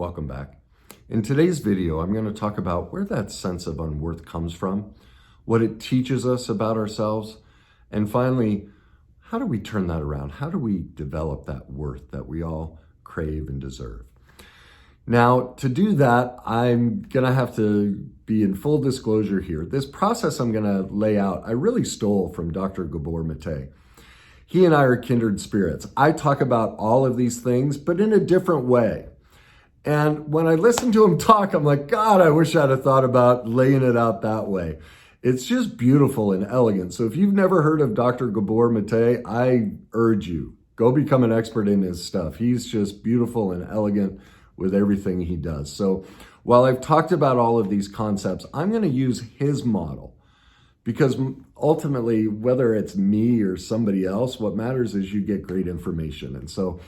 Welcome back. In today's video, I'm going to talk about where that sense of unworth comes from, what it teaches us about ourselves, and finally, how do we turn that around? How do we develop that worth that we all crave and deserve? Now, to do that, I'm going to have to be in full disclosure here. This process I'm going to lay out, I really stole from Dr. Gabor Maté. He and I are kindred spirits. I talk about all of these things, but in a different way. And when I listen to him talk, I'm like, God, I wish I'd have thought about laying it out that way. It's just beautiful and elegant. So if you've never heard of Dr. Gabor Maté, I urge you, go become an expert in his stuff. He's just beautiful and elegant with everything he does. So while I've talked about all of these concepts, I'm going to use his model because ultimately, whether it's me or somebody else, what matters is you get great information. And so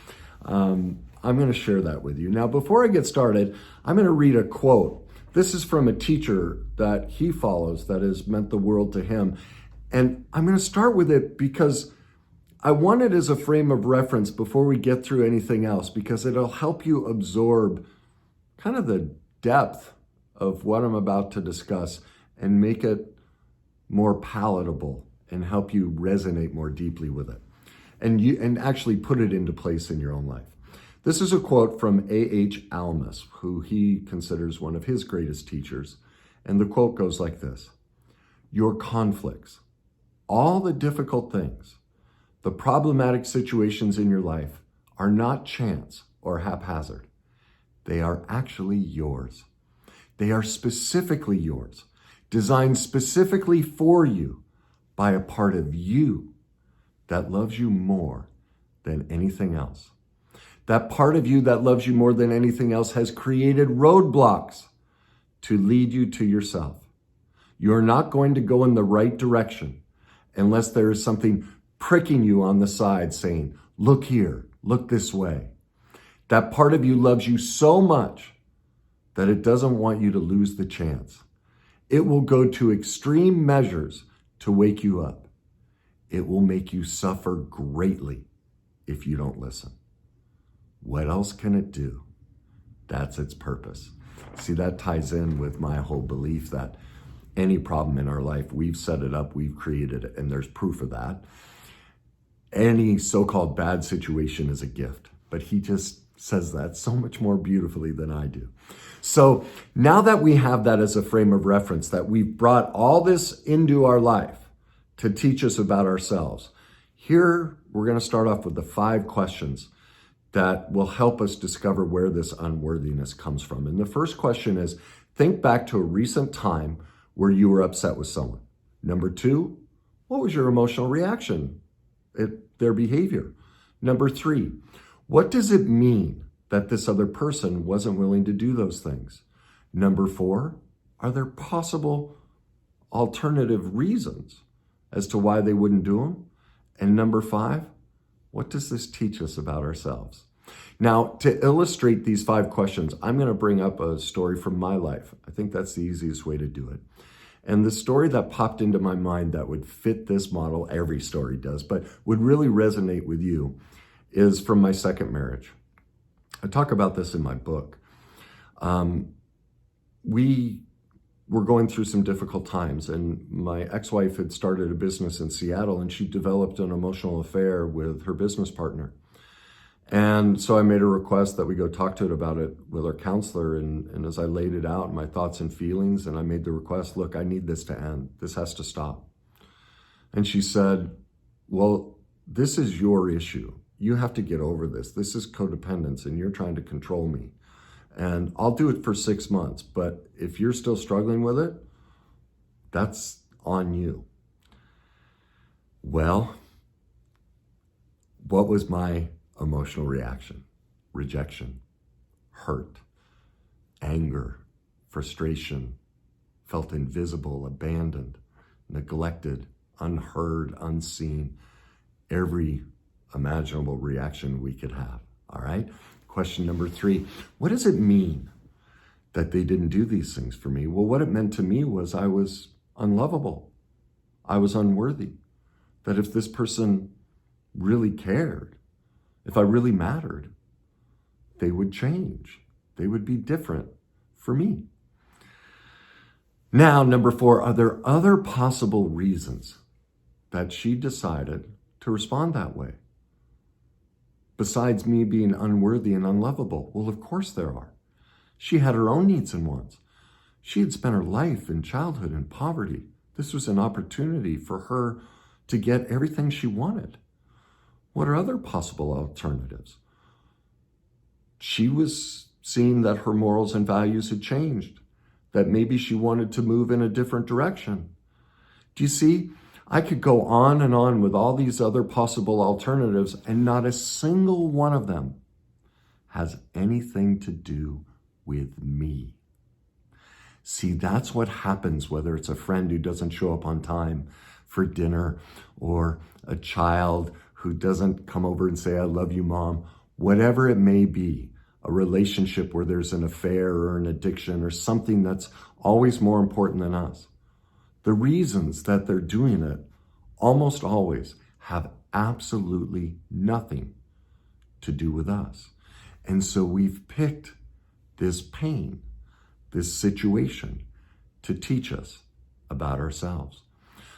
I'm going to share that with you. Now, before I get started, I'm going to read a quote. This is from a teacher that he follows that has meant the world to him. And I'm going to start with it because I want it as a frame of reference before we get through anything else, because it'll help you absorb kind of the depth of what I'm about to discuss and make it more palatable and help you resonate more deeply with it and actually put it into place in your own life. This is a quote from A.H. Almaas, who he considers one of his greatest teachers. And the quote goes like this: "Your conflicts, all the difficult things, the problematic situations in your life are not chance or haphazard. They are actually yours. They are specifically yours, designed specifically for you by a part of you that loves you more than anything else. That part of you that loves you more than anything else has created roadblocks to lead you to yourself. You're not going to go in the right direction unless there is something pricking you on the side saying, look here, look this way. That part of you loves you so much that it doesn't want you to lose the chance. It will go to extreme measures to wake you up. It will make you suffer greatly if you don't listen. What else can it do? That's its purpose." See, that ties in with my whole belief that any problem in our life, we've set it up, we've created it, and there's proof of that. Any so-called bad situation is a gift, but he just says that so much more beautifully than I do. So now that we have that as a frame of reference, that we've brought all this into our life to teach us about ourselves, here we're going to start off with the 5 questions that will help us discover where this unworthiness comes from. And the first question is, think back to a recent time where you were upset with someone. Number 2, what was your emotional reaction at their behavior? Number 3, what does it mean that this other person wasn't willing to do those things? Number 4, are there possible alternative reasons as to why they wouldn't do them? And number 5, what does this teach us about ourselves? Now, to illustrate these 5 questions, I'm going to bring up a story from my life. I think that's the easiest way to do it. And the story that popped into my mind that would fit this model, every story does, but would really resonate with you, is from my second marriage. I talk about this in my book. We were going through some difficult times, and my ex-wife had started a business in Seattle, and she developed an emotional affair with her business partner. And so I made a request that we go talk to it about it with our counselor, and as I laid it out, my thoughts and feelings, and I made the request, look, I need this to end. This has to stop. And she said, well, this is your issue. You have to get over this. This is codependence, and you're trying to control me. And I'll do it for 6 months, but if you're still struggling with it, that's on you. Well, what was my emotional reaction? Rejection, hurt, anger, frustration, felt invisible, abandoned, neglected, unheard, unseen, every imaginable reaction we could have, all right? Question number 3, what does it mean that they didn't do these things for me? Well, what it meant to me was I was unlovable. I was unworthy. That if this person really cared, if I really mattered, they would change. They would be different for me. Now, number 4, are there other possible reasons that she decided to respond that way? Besides me being unworthy and unlovable? Well, of course there are. She had her own needs and wants. She had spent her life in childhood in poverty. This was an opportunity for her to get everything she wanted. What are other possible alternatives? She was seeing that her morals and values had changed, that maybe she wanted to move in a different direction. Do you see? I could go on and on with all these other possible alternatives, and not a single one of them has anything to do with me. See, that's what happens, whether it's a friend who doesn't show up on time for dinner, or a child who doesn't come over and say, "I love you, Mom." Whatever it may be, a relationship where there's an affair or an addiction or something that's always more important than us. The reasons that they're doing it almost always have absolutely nothing to do with us. And so we've picked this pain, this situation, to teach us about ourselves.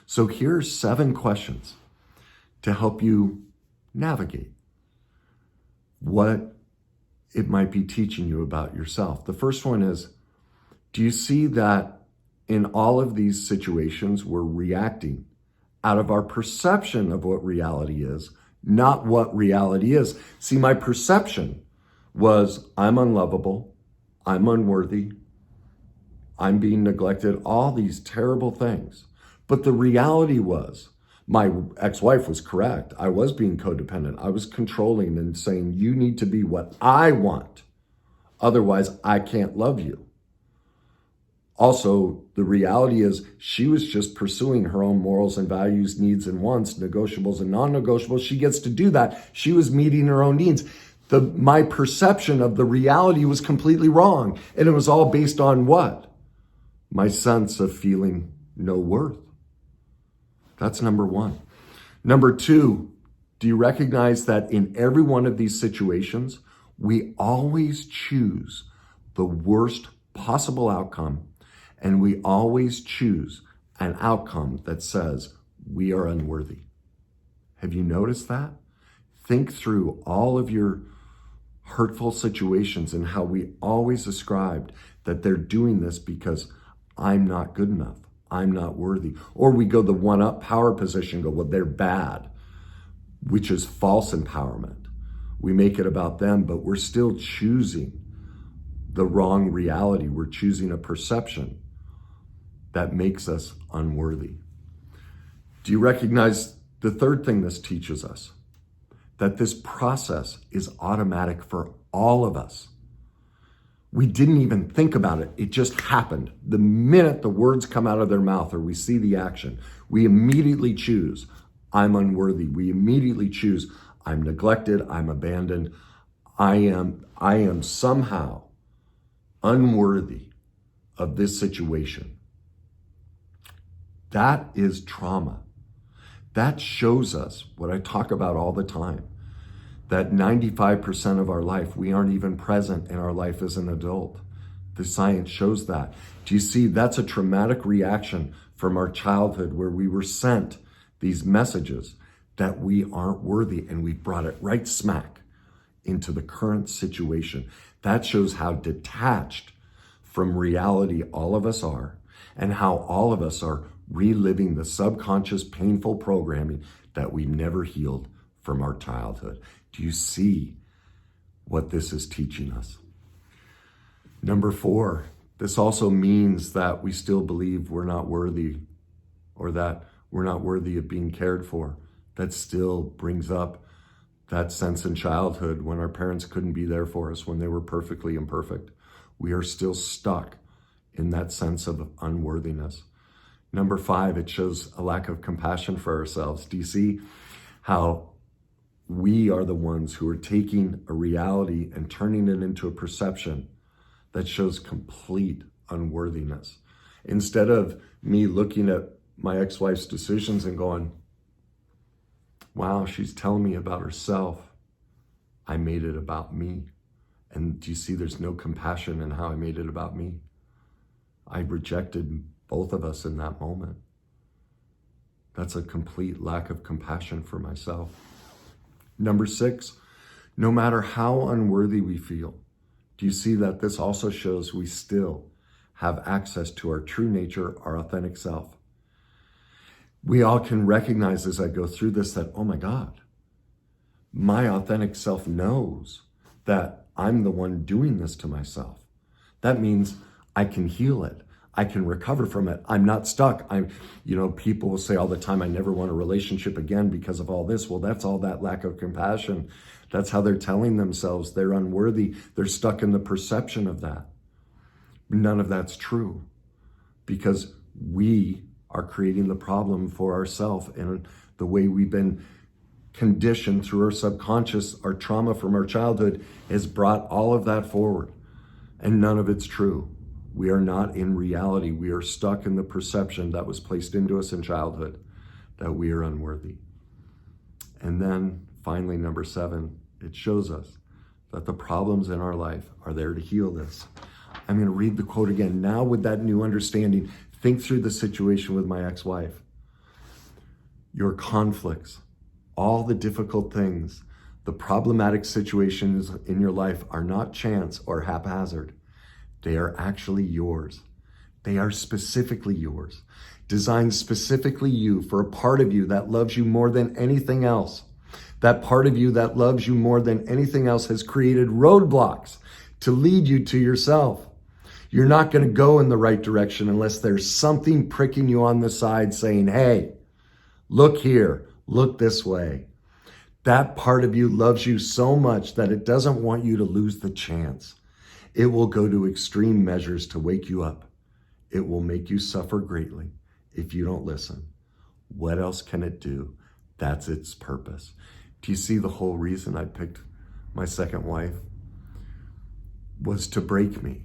So here's 7 questions to help you navigate what it might be teaching you about yourself. The first one is, do you see that in all of these situations, we're reacting out of our perception of what reality is, not what reality is? See, my perception was I'm unlovable, I'm unworthy, I'm being neglected, all these terrible things. But the reality was, my ex-wife was correct. I was being codependent. I was controlling and saying, you need to be what I want. Otherwise, I can't love you. Also, the reality is she was just pursuing her own morals and values, needs and wants, negotiables and non-negotiables. She gets to do that. She was meeting her own needs. My perception of the reality was completely wrong. And it was all based on what? My sense of feeling no worth. That's number 1. Number 2, do you recognize that in every one of these situations, we always choose the worst possible outcome, and we always choose an outcome that says we are unworthy? Have you noticed that? Think through all of your hurtful situations and how we always ascribed that they're doing this because I'm not good enough. I'm not worthy. Or we go the one-up power position, go, well, they're bad, which is false empowerment. We make it about them, but we're still choosing the wrong reality. We're choosing a perception that makes us unworthy. Do you recognize the third thing this teaches us? That this process is automatic for all of us. We didn't even think about it. It just happened. The minute the words come out of their mouth or we see the action, we immediately choose, I'm unworthy. We immediately choose, I'm neglected, I'm abandoned. I am somehow unworthy of this situation. That is trauma. That shows us what I talk about all the time, that 95% of our life, we aren't even present in our life as an adult. The science shows that. Do you see? That's a traumatic reaction from our childhood where we were sent these messages that we aren't worthy, and we brought it right smack into the current situation. That shows how detached from reality all of us are, and how all of us are reliving the subconscious painful programming that we never healed from our childhood. Do you see what this is teaching us? Number 4, this also means that we still believe we're not worthy, or that we're not worthy of being cared for. That still brings up that sense in childhood when our parents couldn't be there for us, when they were perfectly imperfect. We are still stuck in that sense of unworthiness. Number 5, it shows a lack of compassion for ourselves. Do you see how we are the ones who are taking a reality and turning it into a perception that shows complete unworthiness? Instead of me looking at my ex-wife's decisions and going, wow, she's telling me about herself, I made it about me. And do you see there's no compassion in how I made it about me? I rejected both of us in that moment. That's a complete lack of compassion for myself. Number 6, no matter how unworthy we feel, do you see that this also shows we still have access to our true nature, our authentic self? We all can recognize as I go through this that, oh my God, my authentic self knows that I'm the one doing this to myself. That means I can heal it. I can recover from it. I'm not stuck. People will say all the time, I never want a relationship again because of all this. Well, that's all that lack of compassion. That's how they're telling themselves they're unworthy. They're stuck in the perception of that. None of that's true, because we are creating the problem for ourselves, and the way we've been conditioned through our subconscious, our trauma from our childhood has brought all of that forward, and none of it's true. We are not in reality. We are stuck in the perception that was placed into us in childhood that we are unworthy. And then finally, number 7, it shows us that the problems in our life are there to heal this. I'm going to read the quote again. Now, with that new understanding, think through the situation with my ex-wife. Your conflicts, all the difficult things, the problematic situations in your life are not chance or haphazard. They are actually yours. They are specifically yours, designed specifically you for a part of you that loves you more than anything else. That part of you that loves you more than anything else has created roadblocks to lead you to yourself. You're not going to go in the right direction unless there's something pricking you on the side saying, hey, look here, look this way. That part of you loves you so much that it doesn't want you to lose the chance. It will go to extreme measures to wake you up. It will make you suffer greatly if you don't listen. What else can it do? That's its purpose. Do you see the whole reason I picked my second wife was to break me?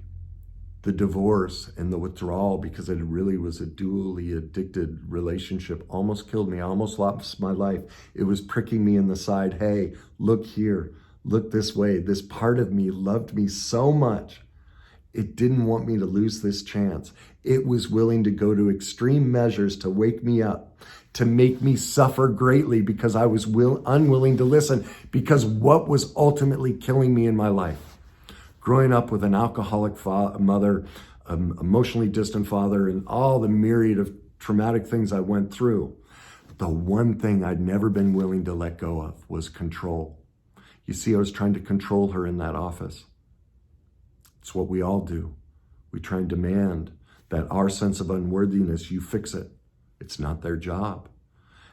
The divorce and the withdrawal, because it really was a dually addicted relationship, almost killed me. I almost lost my life. It was pricking me in the side. Hey, look here, look this way. This part of me loved me so much. It didn't want me to lose this chance. It was willing to go to extreme measures to wake me up, to make me suffer greatly because I was unwilling to listen, because what was ultimately killing me in my life. Growing up with an alcoholic mother, emotionally distant father, and all the myriad of traumatic things I went through, the one thing I'd never been willing to let go of was control. You see, I was trying to control her in that office. It's what we all do. We try and demand that our sense of unworthiness, you fix it. It's not their job.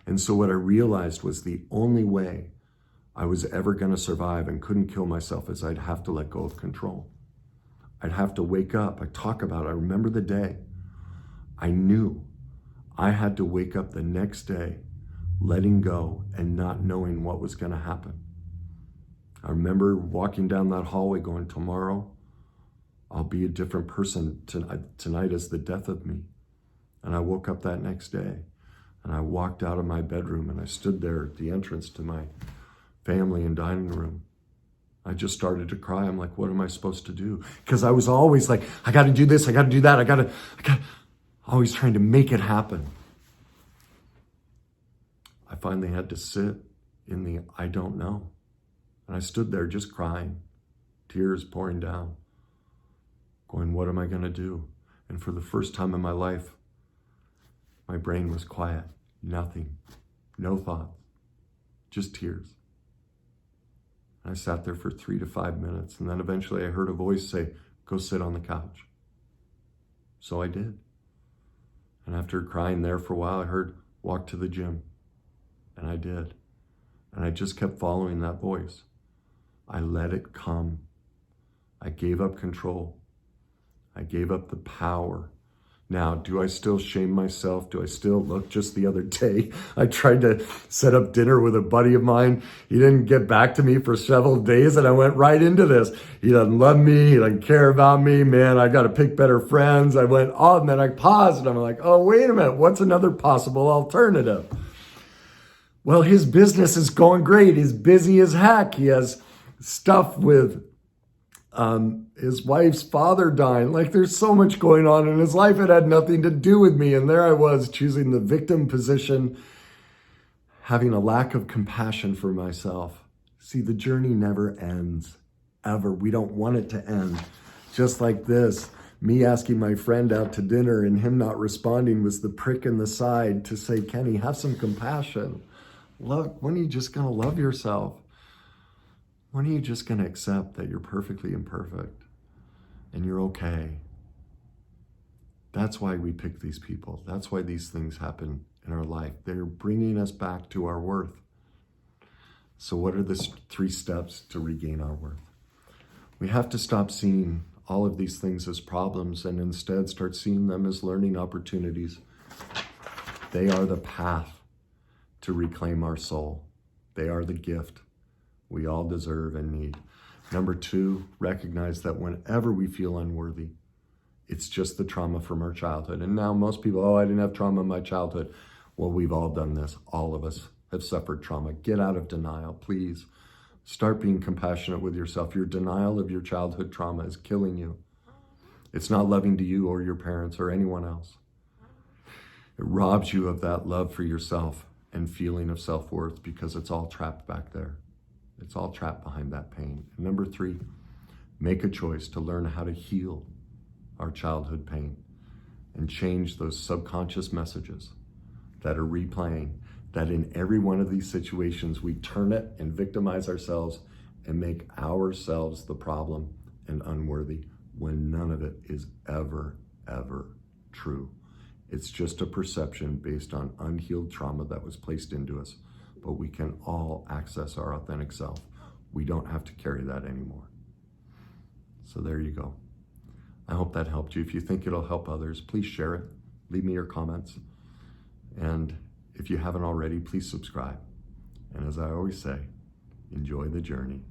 And so what I realized was the only way I was ever going to survive and couldn't kill myself is I'd have to let go of control. I'd have to wake up. I talk about it. I remember the day. I knew I had to wake up the next day, letting go and not knowing what was going to happen. I remember walking down that hallway going, tomorrow, I'll be a different person. Tonight is the death of me. And I woke up that next day and I walked out of my bedroom and I stood there at the entrance to my family and dining room. I just started to cry. I'm like, what am I supposed to do? Because I was always like, I got to do this. I got to do that. I got always trying to make it happen. I finally had to sit in the I don't know. And I stood there just crying, tears pouring down, going, what am I going to do? And for the first time in my life, my brain was quiet, nothing, no thoughts, just tears. I sat there for 3 to 5 minutes, and then eventually I heard a voice say, go sit on the couch. So I did. And after crying there for a while, I heard, walk to the gym. And I did. And I just kept following that voice. I let it come. I gave up control. I gave up the power. Now, do I still shame myself? Do I still look? Just the other day, I tried to set up dinner with a buddy of mine. He didn't get back to me for several days, and I went right into this. He doesn't love me. He doesn't care about me. Man, I got to pick better friends. I went, oh, and then I paused, and I'm like, oh, wait a minute. What's another possible alternative? Well, his business is going great. He's busy as heck. He has stuff with his wife's father dying. Like, there's so much going on in his life. It had nothing to do with me. And there I was choosing the victim position, having a lack of compassion for myself. See, the journey never ends, ever. We don't want it to end. Just like this, me asking my friend out to dinner and him not responding was the prick in the side to say, Kenny, have some compassion. Look, when are you just gonna love yourself? When are you just gonna accept that you're perfectly imperfect and you're okay? That's why we pick these people. That's why these things happen in our life. They're bringing us back to our worth. So what are the 3 steps to regain our worth? We have to stop seeing all of these things as problems and instead start seeing them as learning opportunities. They are the path to reclaim our soul. They are the gift we all deserve and need. Number 2, recognize that whenever we feel unworthy, it's just the trauma from our childhood. And now most people, oh, I didn't have trauma in my childhood. Well, we've all done this. All of us have suffered trauma. Get out of denial, please. Start being compassionate with yourself. Your denial of your childhood trauma is killing you. It's not loving to you or your parents or anyone else. It robs you of that love for yourself and feeling of self-worth because it's all trapped back there. It's all trapped behind that pain. And number 3, make a choice to learn how to heal our childhood pain and change those subconscious messages that are replaying, that in every one of these situations, we turn it and victimize ourselves and make ourselves the problem and unworthy when none of it is ever, ever true. It's just a perception based on unhealed trauma that was placed into us. But we can all access our authentic self. We don't have to carry that anymore. So there you go. I hope that helped you. If you think it'll help others, please share it. Leave me your comments. And if you haven't already, please subscribe. And as I always say, enjoy the journey.